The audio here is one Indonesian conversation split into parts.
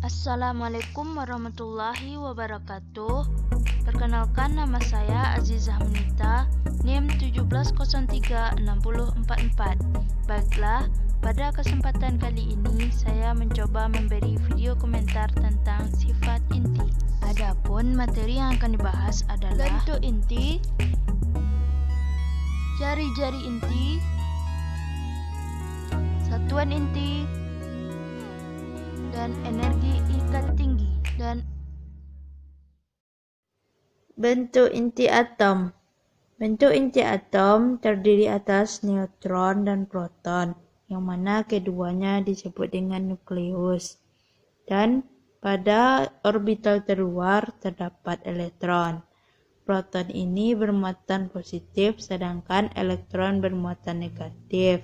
Assalamualaikum warahmatullahi wabarakatuh. Perkenalkan, nama saya Azizah Munita, NIM 17036044. Baiklah, pada kesempatan kali ini saya mencoba memberi video komentar tentang sifat inti. Adapun materi yang akan dibahas adalah bentuk inti, jari-jari inti, satuan inti, dan energi ikat tinggi. Dan bentuk inti atom. Bentuk inti atom terdiri atas neutron dan proton, yang mana keduanya disebut dengan nukleus. Dan pada orbital terluar terdapat elektron. Proton ini bermuatan positif, sedangkan elektron bermuatan negatif.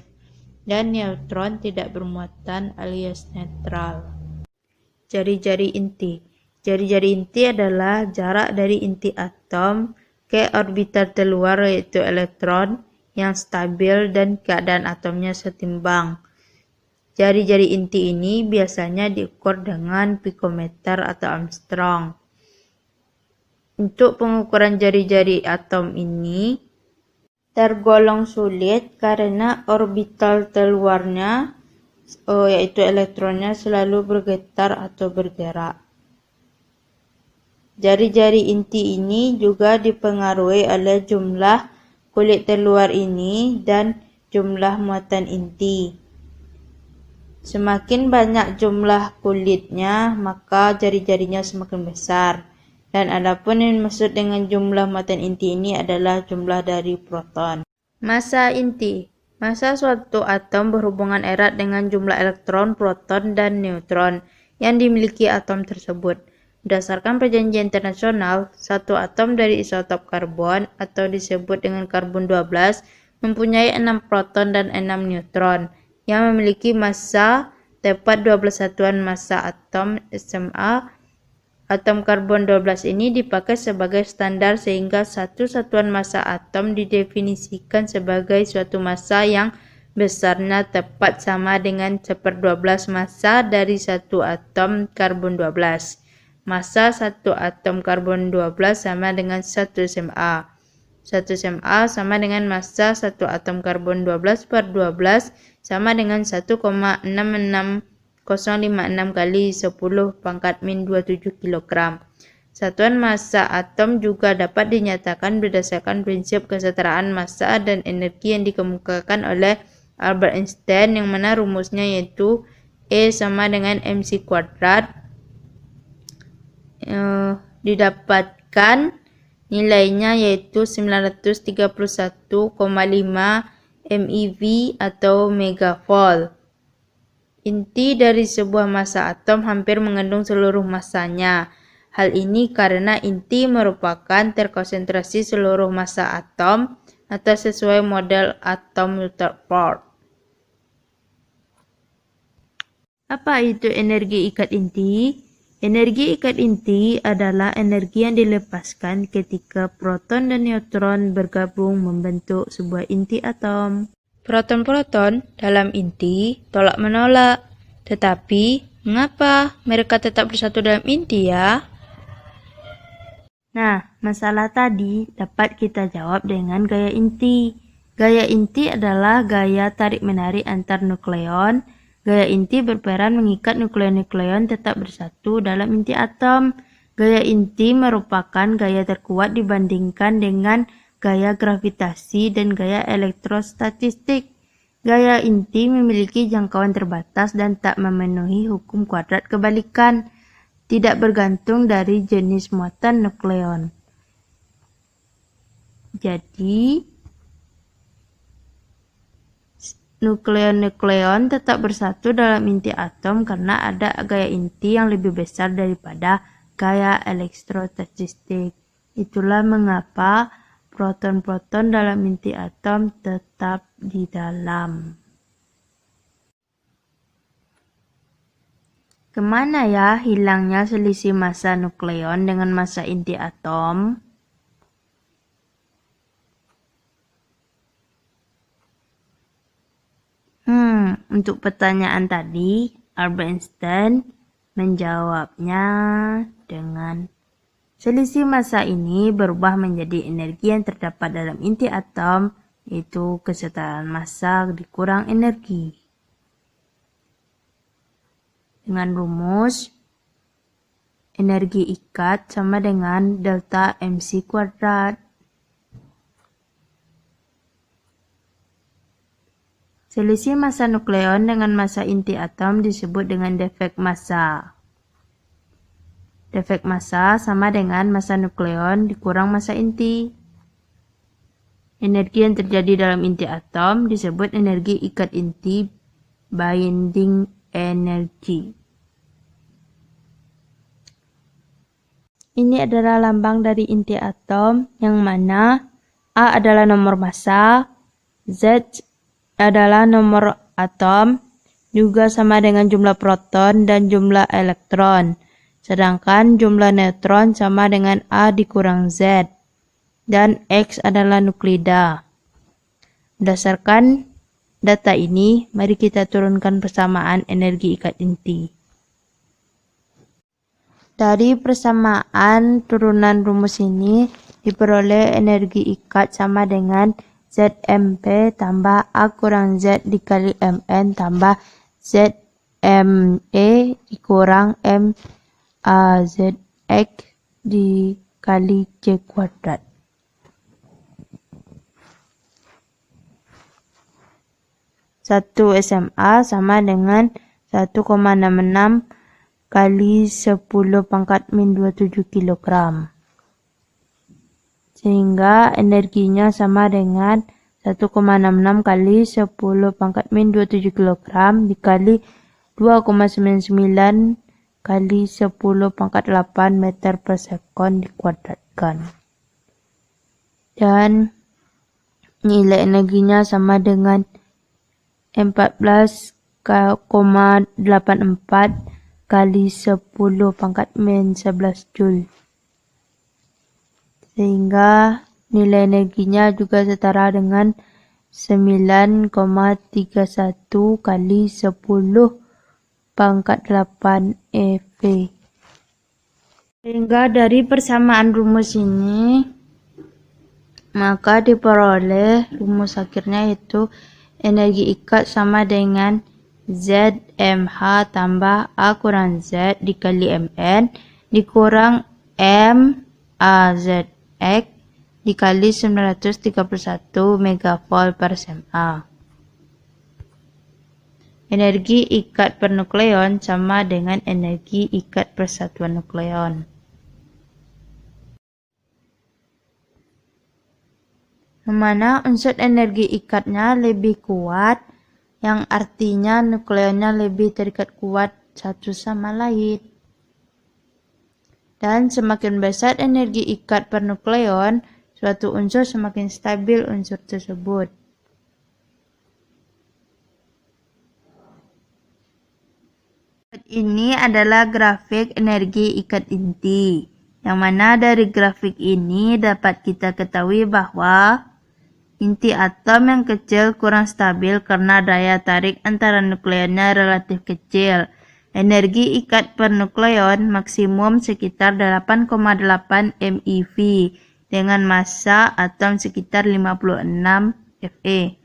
Dan neutron tidak bermuatan alias netral. Jari-jari inti. Jari-jari inti adalah jarak dari inti atom ke orbital terluar, yaitu elektron, yang stabil dan keadaan atomnya setimbang. Jari-jari inti ini biasanya diukur dengan pikometer atau Armstrong. Untuk pengukuran jari-jari atom ini tergolong sulit karena orbital terluarnya, yaitu elektronnya, selalu bergetar atau bergerak. Jari-jari inti ini juga dipengaruhi oleh jumlah kulit terluar ini dan jumlah muatan inti. Semakin banyak jumlah kulitnya, maka jari-jarinya semakin besar. Dan adapun yang dimaksud dengan jumlah muatan inti ini adalah jumlah dari proton. Massa inti. Massa suatu atom berhubungan erat dengan jumlah elektron, proton, dan neutron yang dimiliki atom tersebut. Berdasarkan perjanjian internasional, satu atom dari isotop karbon atau disebut dengan karbon 12 mempunyai 6 proton dan 6 neutron yang memiliki massa tepat 12 satuan massa atom SMA. Atom karbon 12 ini dipakai sebagai standar sehingga satu satuan massa atom didefinisikan sebagai suatu massa yang besarnya tepat sama dengan 1/12 massa dari satu atom karbon 12. Massa satu atom karbon 12 sama dengan 1 SMA. 1 SMA sama dengan massa satu atom karbon 12/12 sama dengan 1,66056 kali 10⁻⁻27 kg. Satuan massa atom juga dapat dinyatakan berdasarkan prinsip kesetaraan massa dan energi yang dikemukakan oleh Albert Einstein, yang mana rumusnya yaitu E sama dengan mc². Didapatkan nilainya yaitu 931,5 MeV atau megavolt. Inti dari sebuah massa atom hampir mengandung seluruh massanya. Hal ini karena inti merupakan terkonsentrasi seluruh massa atom atau sesuai model atom Rutherford. Apa itu energi ikat inti? Energi ikat inti adalah energi yang dilepaskan ketika proton dan neutron bergabung membentuk sebuah inti atom. Proton-proton dalam inti tolak-menolak. Tetapi, mengapa mereka tetap bersatu dalam inti ya? Nah, masalah tadi dapat kita jawab dengan gaya inti. Gaya inti adalah gaya tarik-menarik antar nukleon. Gaya inti berperan mengikat nukleon-nukleon tetap bersatu dalam inti atom. Gaya inti merupakan gaya terkuat dibandingkan dengan gaya gravitasi dan gaya elektrostatistik. Gaya inti memiliki jangkauan terbatas dan tak memenuhi hukum kuadrat kebalikan, tidak bergantung dari jenis muatan nukleon. Jadi, nukleon-nukleon tetap bersatu dalam inti atom karena ada gaya inti yang lebih besar daripada gaya elektrostatistik. Itulah mengapa proton-proton dalam inti atom tetap di dalam. Kemana ya hilangnya selisih massa nukleon dengan massa inti atom? Untuk pertanyaan tadi, Albert Einstein menjawabnya dengan selisih massa ini berubah menjadi energi yang terdapat dalam inti atom, yaitu kesetaraan massa dikurang energi. Dengan rumus, energi ikat sama dengan delta mc kuadrat. Selisih massa nukleon dengan massa inti atom disebut dengan defek massa. Defek massa sama dengan massa nukleon dikurang massa inti. Energi yang terjadi dalam inti atom disebut energi ikat inti, binding energy. Ini adalah lambang dari inti atom, yang mana A adalah nomor massa, Z adalah nomor atom, juga sama dengan jumlah proton dan jumlah elektron. Sedangkan jumlah neutron sama dengan A dikurang Z, dan X adalah nuklida. Berdasarkan data ini, mari kita turunkan persamaan energi ikat inti. Dari persamaan turunan rumus ini, diperoleh energi ikat sama dengan ZMP tambah A kurang Z dikali Mn tambah ZMe dikurang MAZX dikali C kuadrat. Satu SMA sama dengan 1,66 kali 10 pangkat min 27 kg. Sehingga energinya sama dengan 1,66 kali 10 pangkat min 27 kg dikali 2,99 kali 10 pangkat 8 meter per sekon dikuadratkan. Dan nilai energinya sama dengan 14,84 kali 10 pangkat min 11 Joule. Sehingga nilai energinya juga setara dengan 9,31 kali 10 pangkat 8 EV. Sehingga dari persamaan rumus ini, maka diperoleh rumus akhirnya yaitu energi ikat sama dengan ZMH tambah A kurang Z dikali Mn dikurang MAZX dikali 931 megavolt per SMA. Energi ikat per nukleon sama dengan energi ikat per satuan nukleon. Mana unsur energi ikatnya lebih kuat, yang artinya nukleonnya lebih terikat kuat satu sama lain. Dan semakin besar energi ikat per nukleon, suatu unsur semakin stabil unsur tersebut. Ini adalah grafik energi ikat inti, yang mana dari grafik ini dapat kita ketahui bahwa inti atom yang kecil kurang stabil karena daya tarik antara nukleonnya relatif kecil. Energi ikat per nukleon maksimum sekitar 8,8 MeV dengan massa atom sekitar 56 Fe.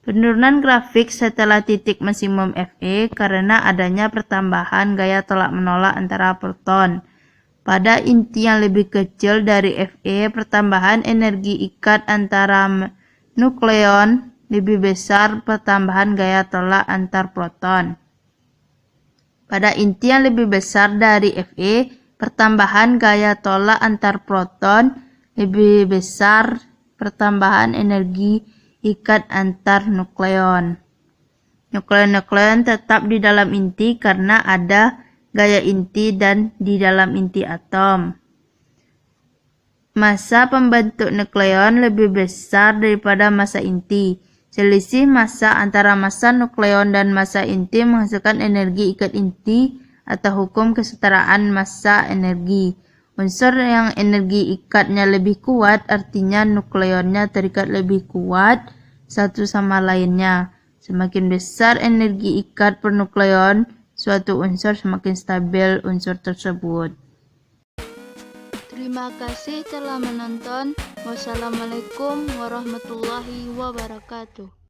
Penurunan grafik setelah titik maksimum Fe karena adanya pertambahan gaya tolak-menolak antara proton. Pada inti yang lebih kecil dari Fe, pertambahan energi ikat antara nukleon lebih besar pertambahan gaya tolak antar proton. Pada inti yang lebih besar dari Fe, pertambahan gaya tolak antar proton lebih besar pertambahan energi ikat antar nukleon. Nukleon tetap di dalam inti karena ada gaya inti dan di dalam inti atom. Massa pembentuk nukleon lebih besar daripada massa inti. Selisih massa antara massa nukleon dan massa inti menghasilkan energi ikat inti atau hukum kesetaraan massa energi. Unsur yang energi ikatnya lebih kuat artinya nukleonnya terikat lebih kuat satu sama lainnya. Semakin besar energi ikat per nukleon, suatu unsur semakin stabil unsur tersebut. Terima kasih telah menonton. Wassalamualaikum warahmatullahi wabarakatuh.